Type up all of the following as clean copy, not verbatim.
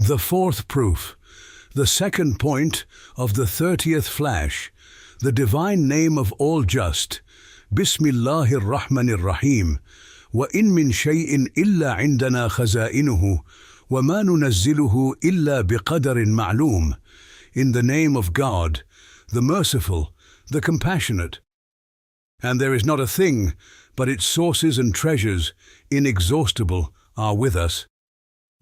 The fourth proof, the second point of the 30th flash, the divine name of all just, Bismillahir Rahmanir Rahim, wa in min shay'in illa indana khazainuhu, wa ma nunazziluhu illa biqadarin ma'loom. In the name of God, the merciful, the compassionate. And there is not a thing, but its sources and treasures, inexhaustible, are with us.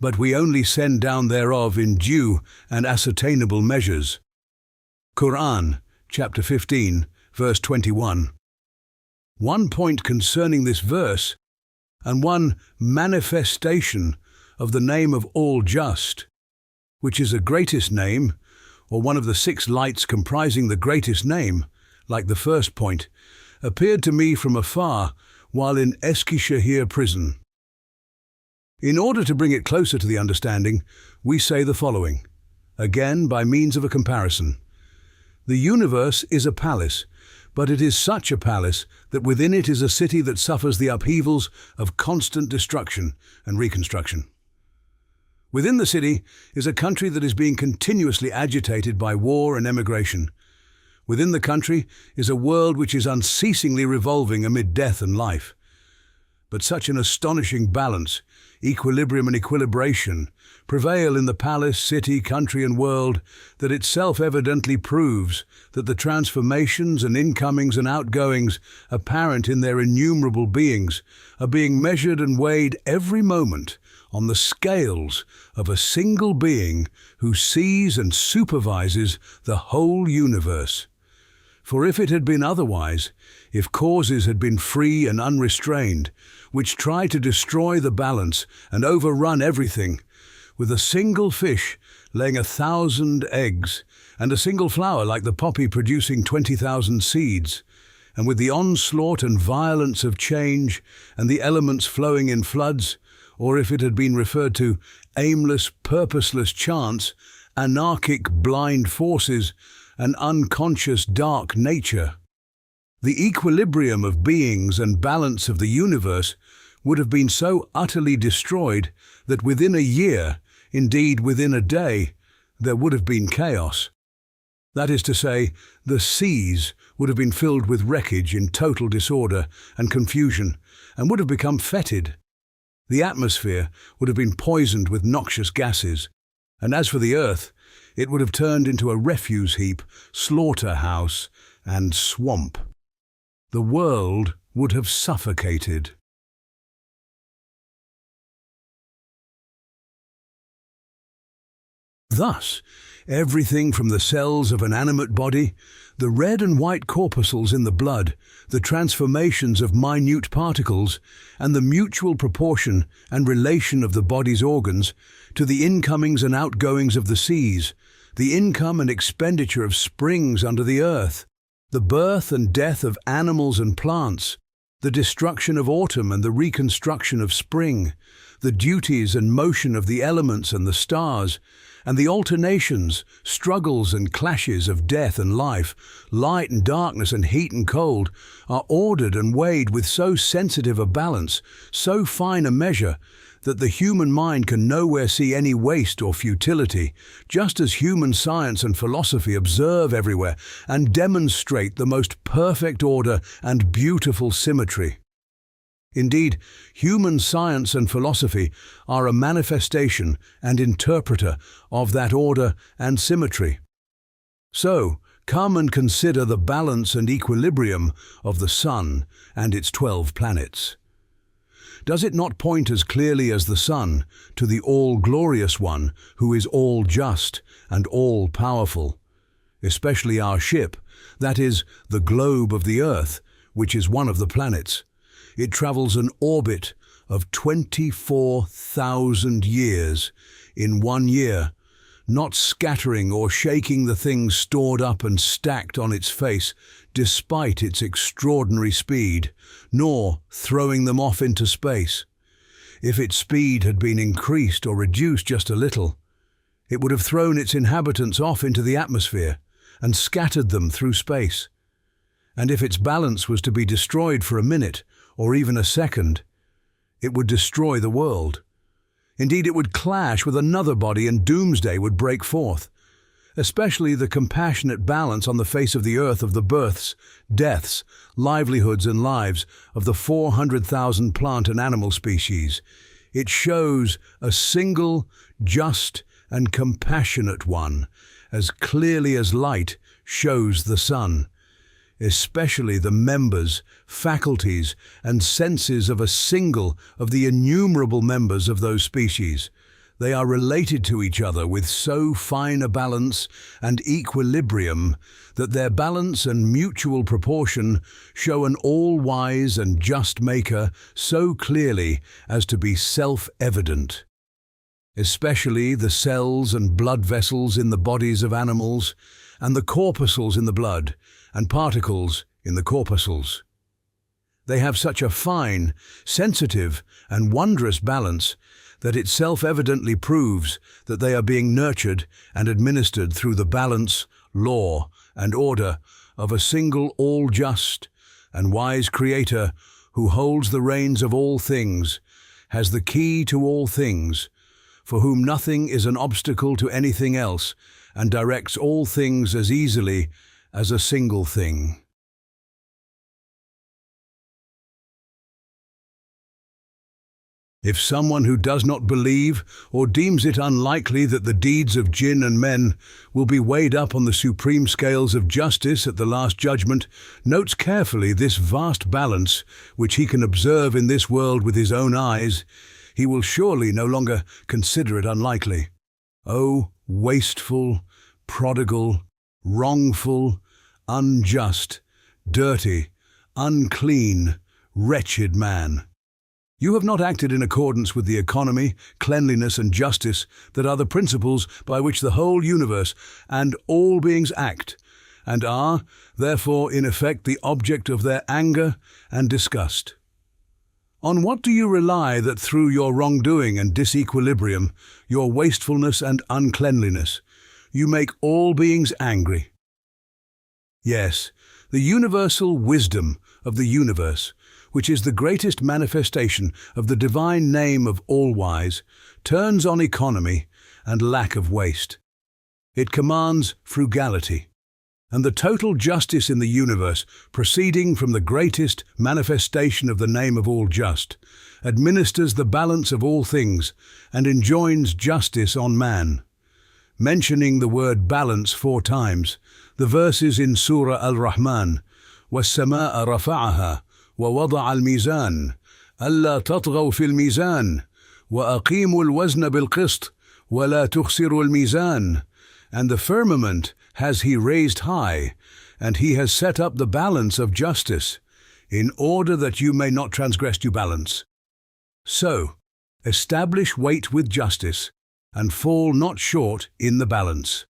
But we only send down thereof in due and ascertainable measures. Quran, chapter 15, verse 21. One point concerning this verse, and one manifestation of the name of all just, which is the greatest name, or one of the 6 lights comprising the greatest name, like the first point, appeared to me from afar while in Eskişehir prison. In order to bring it closer to the understanding, we say the following, again by means of a comparison. The universe is a palace, but it is such a palace that within it is a city that suffers the upheavals of constant destruction and reconstruction. Within the city is a country that is being continuously agitated by war and emigration. Within the country is a world which is unceasingly revolving amid death and life. But such an astonishing balance, equilibrium and equilibration prevail in the palace, city, country and world that it self-evidently proves that the transformations and incomings and outgoings apparent in their innumerable beings are being measured and weighed every moment on the scales of a single being who sees and supervises the whole universe. For if it had been otherwise, if causes had been free and unrestrained, which try to destroy the balance and overrun everything, with a single fish laying 1,000 eggs, and a single flower like the poppy producing 20,000 seeds, and with the onslaught and violence of change, and the elements flowing in floods, or if it had been referred to aimless, purposeless chance, anarchic blind forces, an unconscious dark nature, the equilibrium of beings and balance of the universe would have been so utterly destroyed that within a year, indeed within a day, there would have been chaos. That is to say, the seas would have been filled with wreckage in total disorder and confusion, and would have become fetid. The atmosphere would have been poisoned with noxious gases, and as for the earth, it would have turned into a refuse heap, slaughterhouse, and swamp. The world would have suffocated. Thus, everything from the cells of an animate body, the red and white corpuscles in the blood, the transformations of minute particles, and the mutual proportion and relation of the body's organs, to the incomings and outgoings of the seas, the income and expenditure of springs under the earth, the birth and death of animals and plants, the destruction of autumn and the reconstruction of spring, the duties and motion of the elements and the stars, and the alternations, struggles and clashes of death and life, light and darkness and heat and cold, are ordered and weighed with so sensitive a balance, so fine a measure, that the human mind can nowhere see any waste or futility, just as human science and philosophy observe everywhere and demonstrate the most perfect order and beautiful symmetry. Indeed, human science and philosophy are a manifestation and interpreter of that order and symmetry. So, come and consider the balance and equilibrium of the sun and its 12 planets. Does it not point as clearly as the sun to the all-glorious one who is all-just and all-powerful, especially our ship, that is, the globe of the earth, which is one of the planets? It travels an orbit of 24,000 years in 1 year, not scattering or shaking the things stored up and stacked on its face, despite its extraordinary speed, nor throwing them off into space. If its speed had been increased or reduced just a little, it would have thrown its inhabitants off into the atmosphere and scattered them through space. And if its balance was to be destroyed for a minute, or even a second, it would destroy the world. Indeed, it would clash with another body and doomsday would break forth. Especially the compassionate balance on the face of the earth of the births, deaths, livelihoods and lives of the 400,000 plant and animal species. It shows a single, just and compassionate one, as clearly as light shows the sun. Especially the members, faculties and senses of a single of the innumerable members of those species. They are related to each other with so fine a balance and equilibrium that their balance and mutual proportion show an all-wise and just Maker so clearly as to be self-evident. Especially the cells and blood vessels in the bodies of animals, and the corpuscles in the blood, and particles in the corpuscles. They have such a fine, sensitive, and wondrous balance that it self-evidently proves that they are being nurtured and administered through the balance, law, and order of a single all-just and wise Creator who holds the reins of all things, has the key to all things, for whom nothing is an obstacle to anything else, and directs all things as easily as a single thing. If someone who does not believe or deems it unlikely that the deeds of jinn and men will be weighed up on the supreme scales of justice at the last judgment, notes carefully this vast balance which he can observe in this world with his own eyes, he will surely no longer consider it unlikely. O wasteful, prodigal, wrongful, unjust, dirty, unclean, wretched man! You have not acted in accordance with the economy, cleanliness and justice that are the principles by which the whole universe and all beings act, and are, therefore, in effect the object of their anger and disgust. On what do you rely that through your wrongdoing and disequilibrium, your wastefulness and uncleanliness, you make all beings angry? Yes, the universal wisdom of the universe, which is the greatest manifestation of the divine name of All-Wise, turns on economy and lack of waste. It commands frugality, and the total justice in the universe, proceeding from the greatest manifestation of the name of All-Just, administers the balance of all things and enjoins justice on man. Mentioning the word balance 4 times, the verses in Surah Al-Rahman, وَالسَّمَاءَ رَفَعَهَا ووضع الميزان ألا تطغوا في الميزان وأقيموا الوزن بالقسط ولا تخسروا الميزان, and the firmament has he raised high, and he has set up the balance of justice, in order that you may not transgress to balance. So, establish weight with justice, and fall not short in the balance.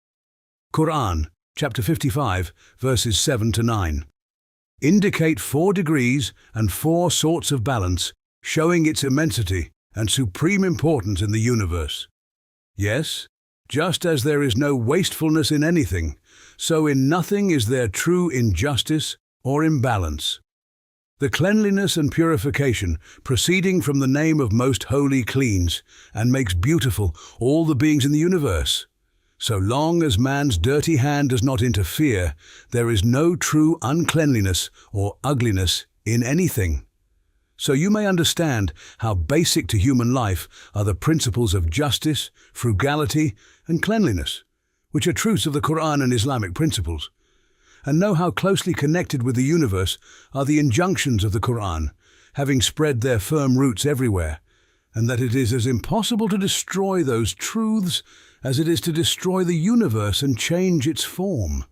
Quran, chapter 55, verses 7 to 9. Indicate 4 degrees and 4 sorts of balance, showing its immensity and supreme importance in the universe. Yes, just as there is no wastefulness in anything, so in nothing is there true injustice or imbalance. The cleanliness and purification proceeding from the name of Most Holy cleans and makes beautiful all the beings in the universe. So long as man's dirty hand does not interfere, there is no true uncleanliness or ugliness in anything. So you may understand how basic to human life are the principles of justice, frugality, and cleanliness, which are truths of the Quran and Islamic principles, and know how closely connected with the universe are the injunctions of the Quran, having spread their firm roots everywhere, and that it is as impossible to destroy those truths as it is to destroy the universe and change its form.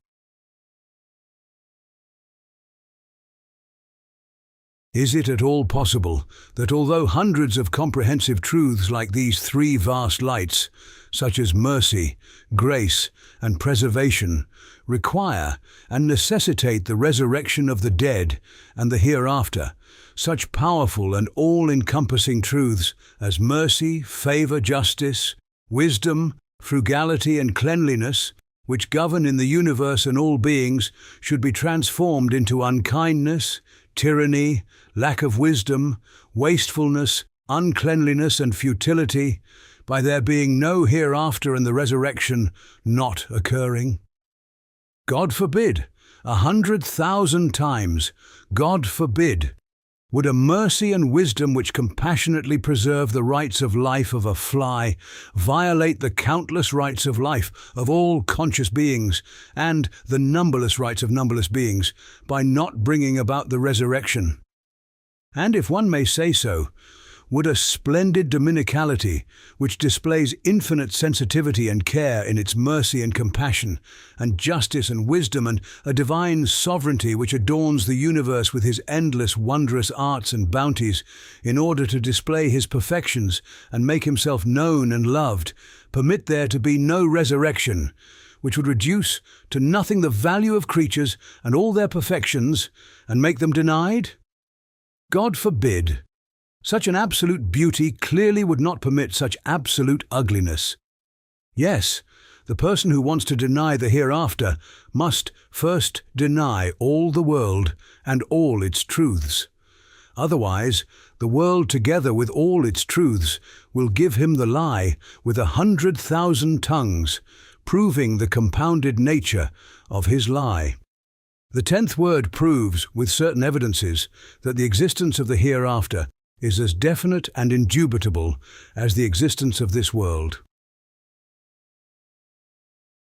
Is it at all possible that although hundreds of comprehensive truths like these 3 vast lights, such as mercy, grace, and preservation, require and necessitate the resurrection of the dead and the hereafter, such powerful and all-encompassing truths as mercy, favor, justice, wisdom, frugality and cleanliness, which govern in the universe and all beings, should be transformed into unkindness, tyranny, lack of wisdom, wastefulness, uncleanliness and futility, by there being no hereafter and the resurrection not occurring? God forbid, 100,000 times, God forbid, would a mercy and wisdom which compassionately preserve the rights of life of a fly violate the countless rights of life of all conscious beings and the numberless rights of numberless beings by not bringing about the resurrection? And if one may say so, would a splendid dominicality, which displays infinite sensitivity and care in its mercy and compassion, and justice and wisdom, and a divine sovereignty which adorns the universe with his endless wondrous arts and bounties, in order to display his perfections and make himself known and loved, permit there to be no resurrection, which would reduce to nothing the value of creatures and all their perfections, and make them denied? God forbid. Such an absolute beauty clearly would not permit such absolute ugliness. Yes, the person who wants to deny the hereafter must first deny all the world and all its truths. Otherwise, the world together with all its truths will give him the lie with 100,000 tongues, proving the compounded nature of his lie. The 10th word proves, with certain evidences, that the existence of the hereafter is as definite and indubitable as the existence of this world.